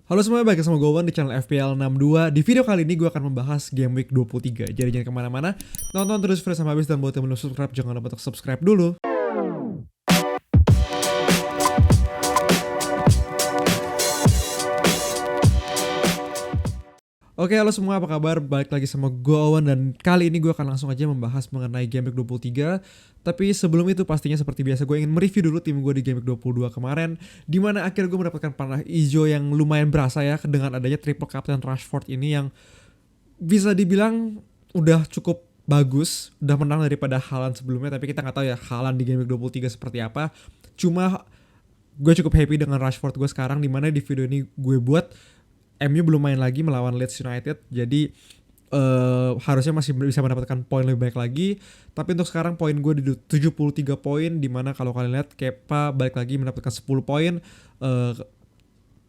Halo semua, balik sama gue Wan di channel FPL 62. Di video kali ini gue akan membahas Game Week 23. Jadi jangan kemana-mana, tonton terus video sampai habis, dan buat yang belum subscribe jangan lupa untuk subscribe dulu. Oke, halo semua, apa kabar? Balik lagi sama gue Owen, dan kali ini gue akan langsung aja membahas mengenai Game Week 23. Tapi sebelum itu pastinya seperti biasa gue ingin mereview dulu tim gue di Game Week 22 kemarin, dimana akhirnya gue mendapatkan panah hijau yang lumayan berasa ya, dengan adanya triple captain Rashford ini yang bisa dibilang udah cukup bagus, udah menang daripada Haaland sebelumnya. Tapi kita nggak tahu ya Haaland di Game Week 23 seperti apa. Cuma gue cukup happy dengan Rashford gue sekarang, dimana di video ini gue buat MU belum main lagi melawan Leeds United, jadi harusnya masih bisa mendapatkan poin lebih baik lagi. Tapi untuk sekarang poin gue di 73 poin, dimana kalau kalian lihat Kepa balik lagi mendapatkan 10 poin.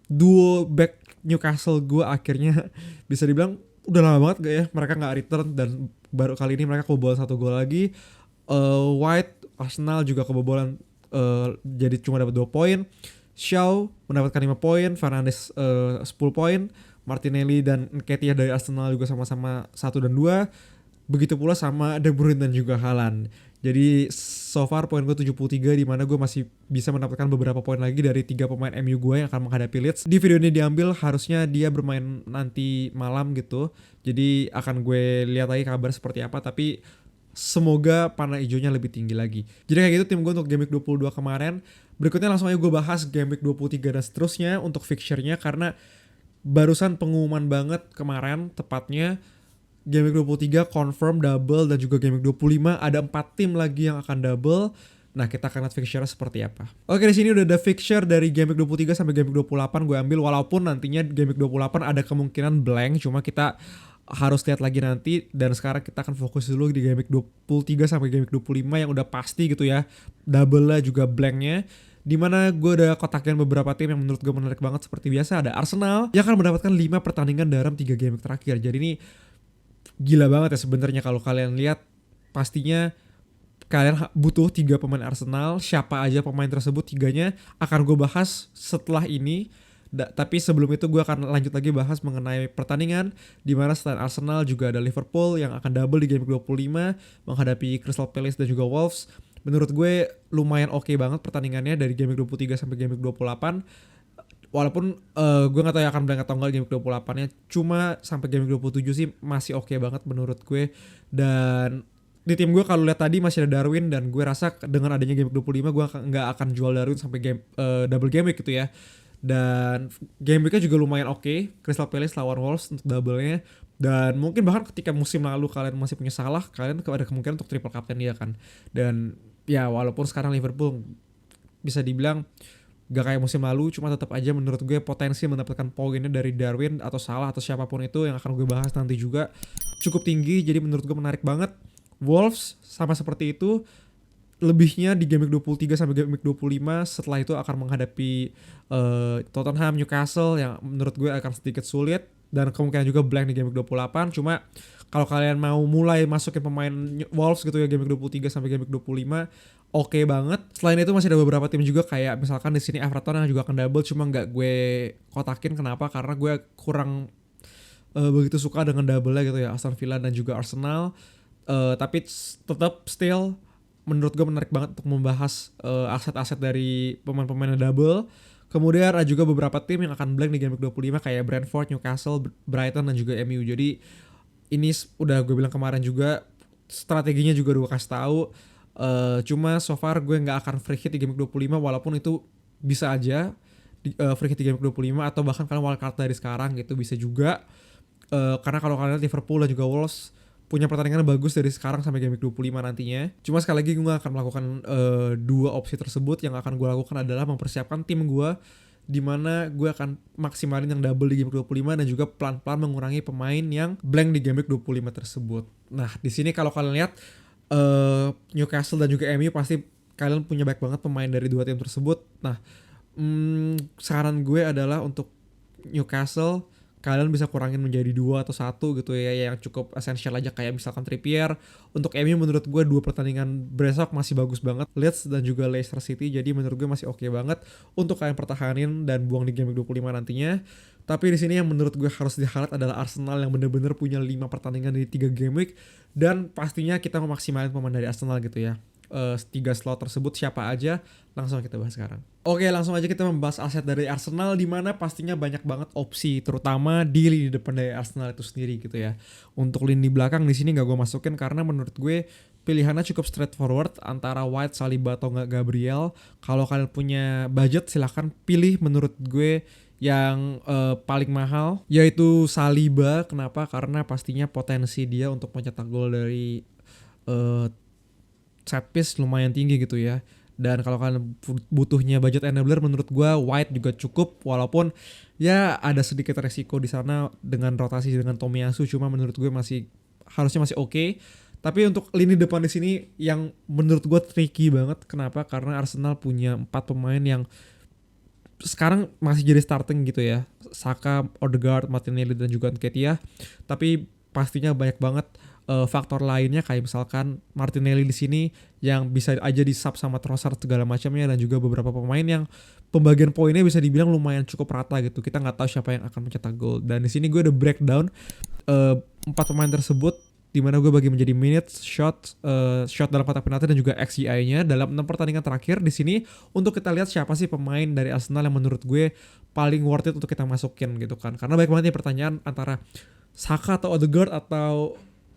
Duo back Newcastle gue akhirnya bisa dibilang udah lama banget gak ya mereka nggak return, dan baru kali ini mereka kebobolan 1 gol lagi. White Arsenal juga kebobolan, jadi cuma dapat 2 poin. Shaw mendapatkan 5 poin, Fernandes 10 poin, Martinelli dan Nketiah dari Arsenal juga sama-sama 1 dan 2. Begitu pula sama De Bruyne dan juga Haaland. Jadi so far poin gue 73, di mana gue masih bisa mendapatkan beberapa poin lagi dari 3 pemain MU gue yang akan menghadapi Leeds. Di video ini diambil, harusnya dia bermain nanti malam gitu. Jadi akan gue lihat lagi kabar seperti apa, tapi semoga panah hijaunya lebih tinggi lagi. Jadi kayak gitu tim gue untuk Game Week 22 kemarin. Berikutnya langsung aja gue bahas Game Week 23 dan seterusnya untuk fixture-nya, karena barusan pengumuman banget kemarin, tepatnya Game Week 23 confirm double, dan juga Game Week 25 ada 4 tim lagi yang akan double. Nah, kita akan lihat fixture-nya seperti apa. Oke, di sini udah ada fixture dari Game Week 23 sampai Game Week 28 gue ambil, walaupun nantinya Game Week 28 ada kemungkinan blank, cuma kita harus lihat lagi nanti. Dan sekarang kita akan fokus dulu di Game Week 23 sampai Game Week 25 yang udah pasti gitu ya, double-nya juga blanknya. Dimana gue udah kotakin beberapa tim yang menurut gue menarik banget. Seperti biasa ada Arsenal yang akan mendapatkan 5 pertandingan dalam 3 game week terakhir. Jadi ini gila banget ya sebenarnya kalau kalian lihat. Pastinya kalian butuh 3 pemain Arsenal. Siapa aja pemain tersebut, 3-nya akan gue bahas setelah ini. Tapi sebelum itu gue akan lanjut lagi bahas mengenai pertandingan, dimana selain Arsenal juga ada Liverpool yang akan double di Game Week 25 menghadapi Crystal Palace dan juga Wolves. Menurut gue lumayan oke banget pertandingannya dari Game Week 23 sampai Game Week 28. Walaupun gue gak tahu ya akan blank atau enggak Game Week 28-nya. Cuma sampai Game Week 27 sih masih oke banget menurut gue. Dan di tim gue kalau lihat tadi masih ada Darwin, dan gue rasa dengan adanya Game Week 25 gue gak akan jual Darwin sampai double Game Week gitu ya. Dan Game Week-nya juga lumayan oke. Crystal Palace lawan Wolves untuk double-nya. Dan mungkin bahkan ketika musim lalu kalian masih punya Salah, kalian ada kemungkinan untuk triple captain dia kan. Dan ya walaupun sekarang Liverpool bisa dibilang gak kayak musim lalu, cuma tetap aja menurut gue potensi mendapatkan poinnya dari Darwin atau Salah atau siapapun itu yang akan gue bahas nanti juga cukup tinggi. Jadi menurut gue menarik banget. Wolves sama seperti itu, lebihnya di Game Week 23 sampai Game Week 25. Setelah itu akan menghadapi Tottenham, Newcastle yang menurut gue akan sedikit sulit, dan kemungkinan juga blank di Game Week 28. Cuma kalau kalian mau mulai masukin pemain Wolves gitu ya Game Week 23 sampai Game Week 25, oke banget. Selain itu masih ada beberapa tim juga, kayak misalkan di sini Everton yang juga akan double, cuma nggak gue kotakin. Kenapa? Karena gue kurang begitu suka dengan double-nya gitu ya, Aston Villa dan juga Arsenal. Tapi tetap still menurut gue menarik banget untuk membahas aset-aset dari pemain-pemain double. Kemudian ada juga beberapa tim yang akan blank di Game Week 25 kayak Brentford, Newcastle, Brighton dan juga MU. Jadi ini udah gue bilang kemarin juga, strateginya juga udah gue kasih tahu. Cuma so far gue nggak akan free hit di Game Week 25, walaupun itu bisa aja free hit di Game Week 25, atau bahkan kalian wildcard dari sekarang gitu bisa juga. Karena kalau kalian Liverpool dan juga Wolves punya pertandingan bagus dari sekarang sampai Game Week 25 nantinya. Cuma sekali lagi gue gak akan melakukan 2 opsi tersebut. Yang akan gue lakukan adalah mempersiapkan tim gue, dimana gue akan maksimalin yang double di Game Week 25 dan juga pelan-pelan mengurangi pemain yang blank di Game Week 25 tersebut. Nah di sini kalau kalian lihat Newcastle dan juga MU, pasti kalian punya banyak banget pemain dari 2 tim tersebut. Nah saran gue adalah untuk Newcastle, kalian bisa kurangin menjadi 2 atau 1 gitu ya, yang cukup esensial aja, kayak misalkan Trippier. Untuk MU menurut gue 2 pertandingan besok masih bagus banget, Leeds dan juga Leicester City. Jadi menurut gue masih oke banget untuk kalian pertahanin dan buang di Game Week 25 nantinya. Tapi di sini yang menurut gue harus di-highlight adalah Arsenal yang bener-bener punya 5 pertandingan dari 3 game week, dan pastinya kita memaksimalkan pemain dari Arsenal gitu ya. 3 slot tersebut siapa aja, langsung kita bahas sekarang. Oke, langsung aja kita membahas aset dari Arsenal, di mana pastinya banyak banget opsi, terutama di lini depan dari Arsenal itu sendiri gitu ya. Untuk lini belakang di sini nggak gue masukin karena menurut gue pilihannya cukup straightforward antara White, Saliba atau nggak Gabriel. Kalau kalian punya budget silahkan pilih menurut gue yang paling mahal, yaitu Saliba. Kenapa? Karena pastinya potensi dia untuk mencetak gol dari set piece lumayan tinggi gitu ya. Dan kalau kalian butuhnya budget enabler, menurut gue White juga cukup, walaupun ya ada sedikit resiko di sana dengan rotasi dengan Tomiyasu, cuma menurut gue harusnya masih oke. Tapi untuk lini depan di sini yang menurut gue tricky banget. Kenapa? Karena Arsenal punya 4 pemain yang sekarang masih jadi starting gitu ya. Saka, Odegaard, Martinelli dan juga Nketiah. Tapi pastinya banyak banget faktor lainnya, kayak misalkan Martinelli di sini yang bisa aja di-sub sama Trossard segala macamnya, dan juga beberapa pemain yang pembagian poinnya bisa dibilang lumayan cukup rata gitu. Kita nggak tahu siapa yang akan mencetak gol. Dan di sini gue udah breakdown 4 pemain tersebut, di mana gue bagi menjadi minutes, shot dalam kotak penalti dan juga XGI-nya dalam 6 pertandingan terakhir di sini, untuk kita lihat siapa sih pemain dari Arsenal yang menurut gue paling worth it untuk kita masukin gitu kan. Karena banyak banget nih pertanyaan antara Saka atau Odegaard atau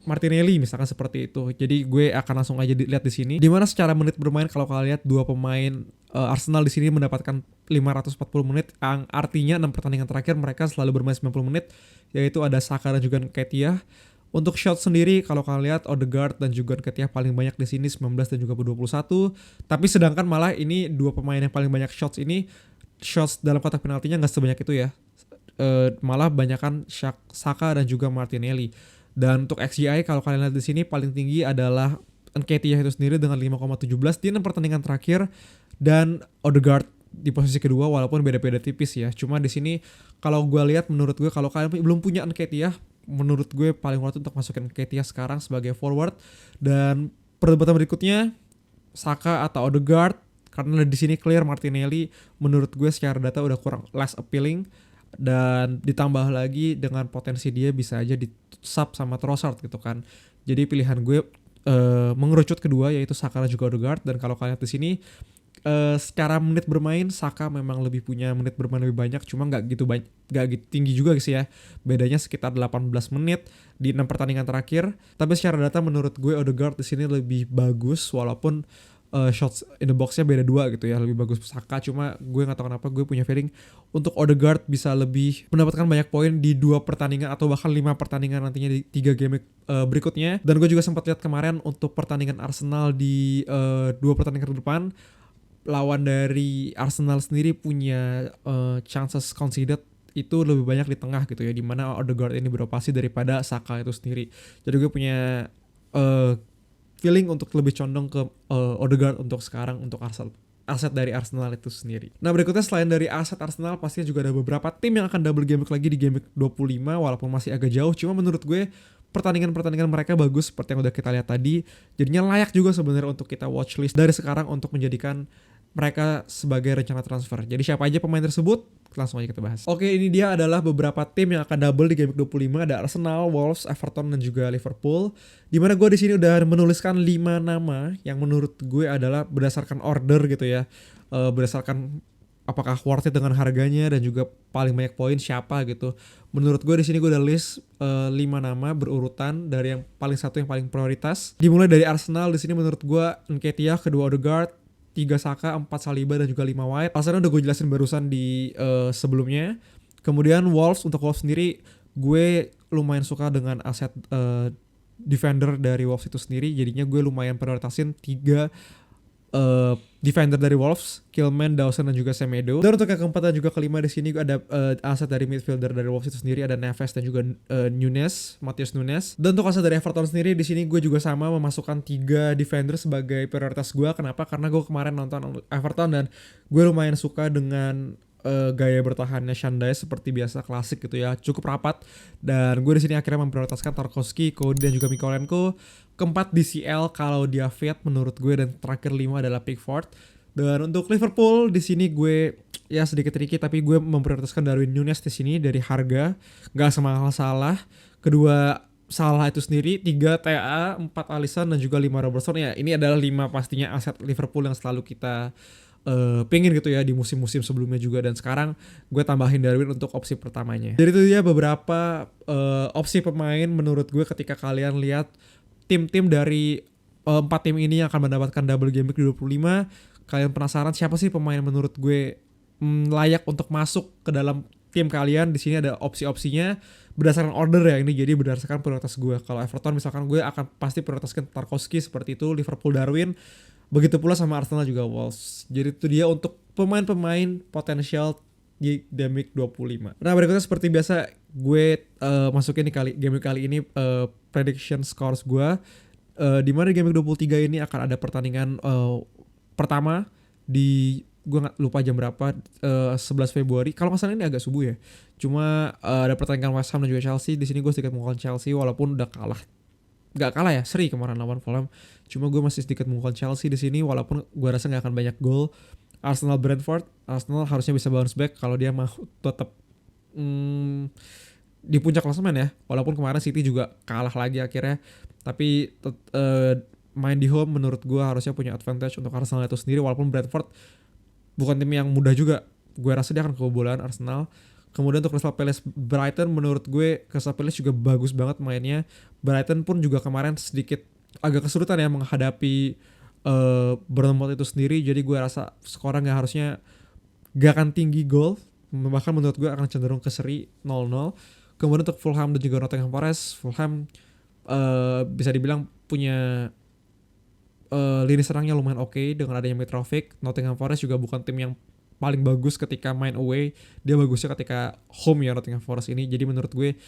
Martinelli misalkan seperti itu. Jadi gue akan langsung aja lihat di sini. Dimana secara menit bermain kalau kalian lihat 2 pemain Arsenal di sini mendapatkan 540 menit, yang artinya 6 pertandingan terakhir mereka selalu bermain 90 menit, yaitu ada Saka dan juga Nketiah. Untuk shot sendiri kalau kalian lihat Odegaard dan juga Nketiah paling banyak di sini 19 dan juga 21. Tapi sedangkan malah ini 2 pemain yang paling banyak shots ini, shots dalam kotak penaltinya nggak sebanyak itu ya. Malah banyakan Saka dan juga Martinelli. Dan untuk XGI kalau kalian lihat di sini paling tinggi adalah Nketiah itu sendiri dengan 5,17 di 6 pertandingan terakhir, dan Odegaard di posisi kedua walaupun beda-beda tipis ya. Cuma di sini kalau gue lihat, menurut gue kalau kalian belum punya Nketiah, menurut gue paling worth untuk masukin Nketiah sekarang sebagai forward. Dan perdebatan berikutnya Saka atau Odegaard, karena di sini clear Martinelli menurut gue secara data udah kurang less appealing, dan ditambah lagi dengan potensi dia bisa aja di sub sama Trossard gitu kan. Jadi pilihan gue mengerucut kedua, yaitu Saka dan juga Odegaard. Dan kalau kalian lihat di sini secara menit bermain Saka memang lebih punya menit bermain lebih banyak, cuma nggak gitu tinggi juga sih ya. Bedanya sekitar 18 menit di 6 pertandingan terakhir. Tapi secara data menurut gue Odegaard di sini lebih bagus, walaupun shots in the box-nya beda 2 gitu ya, lebih bagus Saka. Cuma gue gak tahu kenapa gue punya feeling untuk Odegaard bisa lebih mendapatkan banyak poin di 2 pertandingan atau bahkan 5 pertandingan nantinya di 3 game berikutnya. Dan gue juga sempat lihat kemarin untuk pertandingan Arsenal di 2 pertandingan ke depan, lawan dari Arsenal sendiri punya chances conceded itu lebih banyak di tengah gitu ya, dimana Odegaard ini beroperasi daripada Saka itu sendiri. Jadi gue punya feeling untuk lebih condong ke Odegaard untuk sekarang untuk aset dari Arsenal itu sendiri. Nah berikutnya selain dari aset Arsenal, pastinya juga ada beberapa tim yang akan double game week lagi di game week 25 walaupun masih agak jauh. Cuma menurut gue pertandingan mereka bagus seperti yang udah kita lihat tadi. Jadinya layak juga sebenarnya untuk kita watchlist dari sekarang untuk menjadikan mereka sebagai rencana transfer. Jadi siapa aja pemain tersebut? Langsung aja kita bahas. Oke, ini dia adalah beberapa tim yang akan double di game week 25. Ada Arsenal, Wolves, Everton dan juga Liverpool. Dimana gue di sini udah menuliskan 5 nama yang menurut gue adalah berdasarkan order gitu ya. Berdasarkan apakah worth it dengan harganya dan juga paling banyak poin siapa gitu. Menurut gue di sini gue udah list 5 nama berurutan dari yang paling satu yang paling prioritas. Dimulai dari Arsenal, di sini menurut gue Nketiah, kedua Odegaard, 3 Saka, 4 Saliba dan juga 5 White. Alasannya udah gue jelasin barusan di sebelumnya. Kemudian Wolves, untuk Wolves sendiri gue lumayan suka dengan aset defender dari Wolves itu sendiri. Jadinya gue lumayan prioritasin 3 defender dari Wolves, Kilman, Dawson dan juga Semedo. Dan untuk yang keempat dan juga kelima di sini ada aset dari midfielder dari Wolves itu sendiri, ada Neves dan juga Matheus Nunes. Dan untuk aset dari Everton sendiri di sini gue juga sama memasukkan 3 defender sebagai prioritas gue. Kenapa? Karena gue kemarin nonton Everton dan gue lumayan suka dengan gaya bertahannya Shandai, seperti biasa klasik gitu ya, cukup rapat. Dan gue di sini akhirnya memprioritaskan Tarkowski, Cody dan juga Mikolenko. Keempat DCL kalau dia fit menurut gue, dan terakhir 5 adalah Pickford. Dan untuk Liverpool di sini gue ya sedikit tricky, tapi gue memprioritaskan Darwin Núñez di sini dari harga, nggak semahal Salah. Kedua Salah itu sendiri, 3 TA, 4 Alisson dan juga 5 Robertson. Ya ini adalah 5 pastinya aset Liverpool yang selalu kita pengen gitu ya di musim-musim sebelumnya juga, dan sekarang gue tambahin Darwin untuk opsi pertamanya. Jadi itu dia beberapa opsi pemain menurut gue ketika kalian lihat tim-tim dari 4 tim ini yang akan mendapatkan double game week 25. Kalian penasaran siapa sih pemain menurut gue layak untuk masuk ke dalam tim kalian? Di sini ada opsi-opsinya berdasarkan order ya ini, jadi berdasarkan prioritas gue. Kalau Everton misalkan gue akan pasti prioritaskan Tarkowski seperti itu, Liverpool Darwin, begitu pula sama Arsenal juga Wolves. Jadi itu dia untuk pemain-pemain potensial di game week 25. Nah berikutnya seperti biasa gue masukin di game week kali ini prediction scores gue, di mana di game week 23 ini akan ada pertandingan pertama di, gue nggak lupa jam berapa, 11 Februari kalau nggak salah, ini agak subuh ya. Cuma ada pertandingan West Ham dan juga Chelsea. Di sini gue sedikit menguatkan Chelsea walaupun udah kalah, nggak kalah ya, seri kemarin lawan Fulham. Cuma gue masih sedikit menguatkan Chelsea di sini walaupun gue rasa nggak akan banyak gol. Arsenal Brentford, Arsenal harusnya bisa bounce back kalau dia mau tetap di puncak klasemen ya, walaupun kemarin City juga kalah lagi akhirnya. Tapi main di home menurut gue harusnya punya advantage untuk Arsenal itu sendiri, walaupun Brentford bukan tim yang mudah juga. Gue rasa dia akan kebobolan Arsenal. Kemudian untuk Crystal Palace Brighton, menurut gue Crystal Palace juga bagus banget mainnya. Brighton pun juga kemarin sedikit agak kesulitan ya menghadapi Bournemouth itu sendiri. Jadi gue rasa skornya harusnya gak akan tinggi gol, bahkan menurut gue akan cenderung ke seri 0-0. Kemudian untuk Fulham dan juga Nottingham Forest, Fulham bisa dibilang punya lini serangnya lumayan oke dengan adanya Mitrovic. Nottingham Forest juga bukan tim yang paling bagus ketika main away, dia bagusnya ketika home ya Nottingham Forest ini. Jadi menurut gue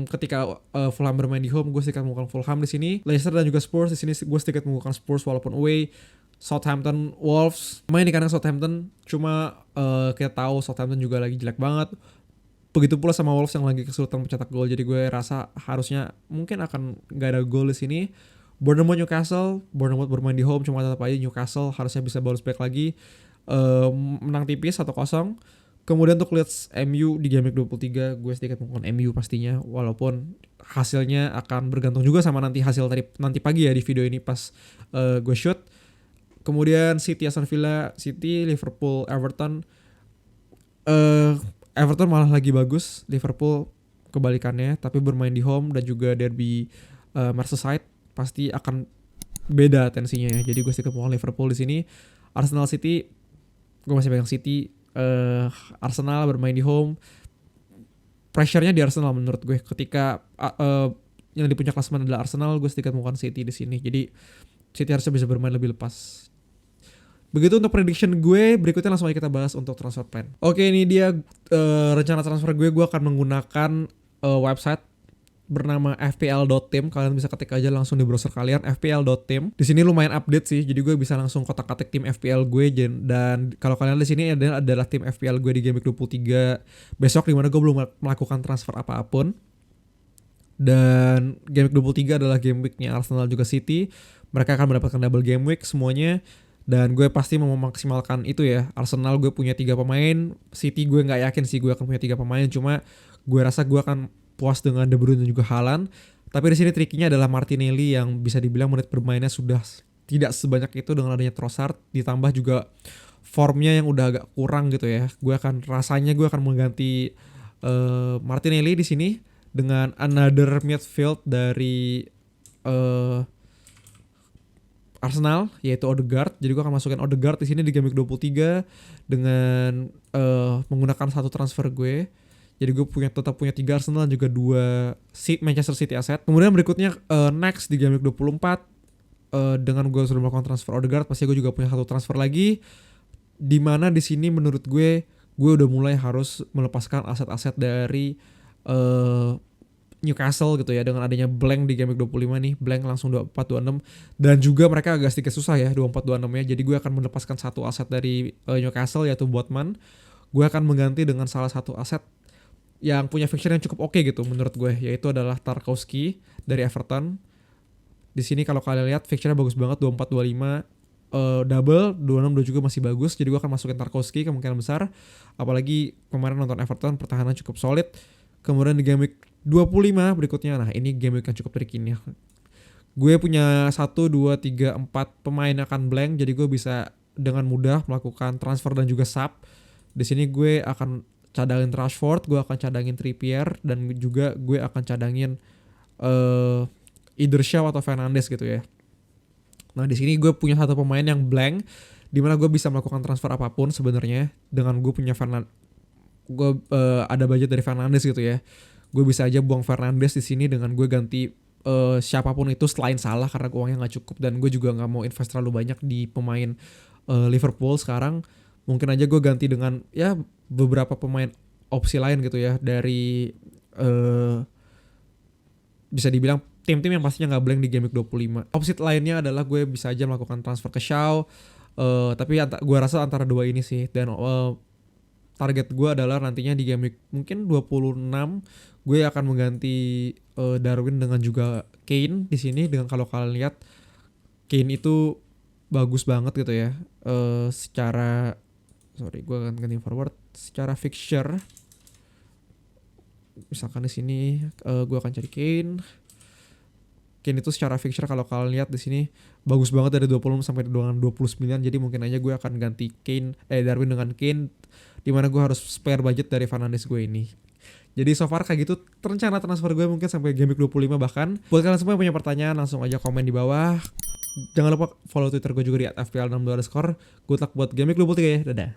ketika Fulham bermain di home, gue sedikit mengukuhkan Fulham di sini. Leicester dan juga Spurs di sini gue sedikit mengukuhkan Spurs walaupun away. Southampton Wolves, main di kandang Southampton, cuma kita tahu Southampton juga lagi jelek banget. Begitu pula sama Wolves yang lagi kesulitan mencetak gol. Jadi gue rasa harusnya mungkin akan nggak ada gol di sini. Bournemouth Newcastle, Bournemouth bermain di home, cuma tetap aja Newcastle harusnya bisa bounce back lagi, menang tipis 1-0. Kemudian untuk Leeds MU di game week 23, gue sedikit mengukuhkan MU pastinya, walaupun hasilnya akan bergantung juga sama nanti hasil nanti pagi ya di video ini pas gue shoot. Kemudian City Aston Villa, City Liverpool Everton, Everton malah lagi bagus, Liverpool kebalikannya, tapi bermain di home dan juga derby Merseyside pasti akan beda tensinya ya. Jadi gue sedikit mengukuhkan Liverpool di sini. Arsenal City, gue masih pegang City. Arsenal bermain di home, pressure-nya di Arsenal menurut gue. Ketika yang di puncak klasemen adalah Arsenal, gue sedikit mengukuhkan City di sini. Jadi City harusnya bisa bermain lebih lepas. Begitu untuk prediction gue. Berikutnya langsung aja kita bahas untuk transfer plan. Oke, ini dia rencana transfer gue. Gue akan menggunakan website bernama fpl.team. Kalian bisa ketik aja langsung di browser kalian fpl.team. Di sini lumayan update sih, jadi gue bisa langsung kotak-katik tim FPL gue. Dan kalau kalian di sini adalah tim FPL gue di game week 23 besok, dimana gue belum melakukan transfer apapun. Dan game week 23 adalah game weeknya Arsenal juga City. Mereka akan mendapatkan double game week semuanya. Dan gue pasti mau memaksimalkan itu ya. Arsenal gue punya 3 pemain, City gue gak yakin sih gue akan punya 3 pemain. Cuma gue rasa gue akan puas dengan De Bruyne dan juga Haaland. Tapi di sini trikinya adalah Martinelli yang bisa dibilang menit bermainnya sudah tidak sebanyak itu dengan adanya Trossard, ditambah juga formnya yang udah agak kurang gitu ya. Gue akan mengganti Martinelli di sini dengan another midfield dari Arsenal, yaitu Odegaard. Jadi gue akan masukin Odegaard di sini di game week 23 dengan menggunakan satu transfer gue. Jadi gue tetap punya 3 Arsenal dan juga 2 Manchester City asset. Kemudian berikutnya next di game week 24, dengan gue sudah melakukan transfer Odegaard, pasti gue juga punya satu transfer lagi. Dimana di sini menurut gue udah mulai harus melepaskan aset-aset dari Newcastle gitu ya, dengan adanya blank di game week 25 nih, blank langsung 24-26, dan juga mereka agak sedikit susah ya 24-26 ya. Jadi gue akan melepaskan satu aset dari Newcastle, yaitu Botman. Gue akan mengganti dengan salah satu aset yang punya fixture yang cukup oke gitu menurut gue, yaitu adalah Tarkowski dari Everton. Di sini kalau kalian lihat fixture-nya bagus banget, 24-25. double 26 juga masih bagus, jadi gue akan masukin Tarkowski kemungkinan besar, apalagi kemarin nonton Everton pertahanan cukup solid. Kemudian di game week 25 berikutnya, nah ini game week yang cukup tricky nih. Gue punya 1, 2, 3, 4 pemain akan blank, jadi gue bisa dengan mudah melakukan transfer dan juga sub. Di sini gue akan cadangin Rashford, gue akan cadangin Trippier, dan juga gue akan cadangin either Shaw atau Fernandes gitu ya. Nah di sini gue punya satu pemain yang blank, dimana gue bisa melakukan transfer apapun sebenarnya dengan gue punya gue ada budget dari Fernandes gitu ya. Gue bisa aja buang Fernandes di sini dengan gue ganti siapapun itu selain Salah karena uangnya nggak cukup, dan gue juga nggak mau invest terlalu banyak di pemain Liverpool sekarang. Mungkin aja gue ganti dengan ya beberapa pemain opsi lain gitu ya dari bisa dibilang tim-tim yang pastinya nggak blank di game week 25. Opsi lainnya adalah gue bisa aja melakukan transfer ke Shaw, tapi gue rasa antara dua ini sih. Dan target gue adalah nantinya di game week mungkin 26 gue akan mengganti Darwin dengan juga Kane di sini. Dengan kalau kalian lihat Kane itu bagus banget gitu ya. Secara gue akan ganti forward secara fixture. Misalkan di sini gue akan cari Kane. Kane itu secara fixture kalau kalian lihat di sini bagus banget dari 20 sampai dengan 29, jadi mungkin aja gue akan ganti Darwin dengan Kane, dimana gue harus spare budget dari Fernandes gue ini. Jadi so far kayak gitu rencana transfer gue mungkin sampai game week 25 bahkan. Buat kalian semua yang punya pertanyaan langsung aja komen di bawah. Jangan lupa follow Twitter gue juga di @fpl60_. Good luck buat game week 23 ya. Dadah.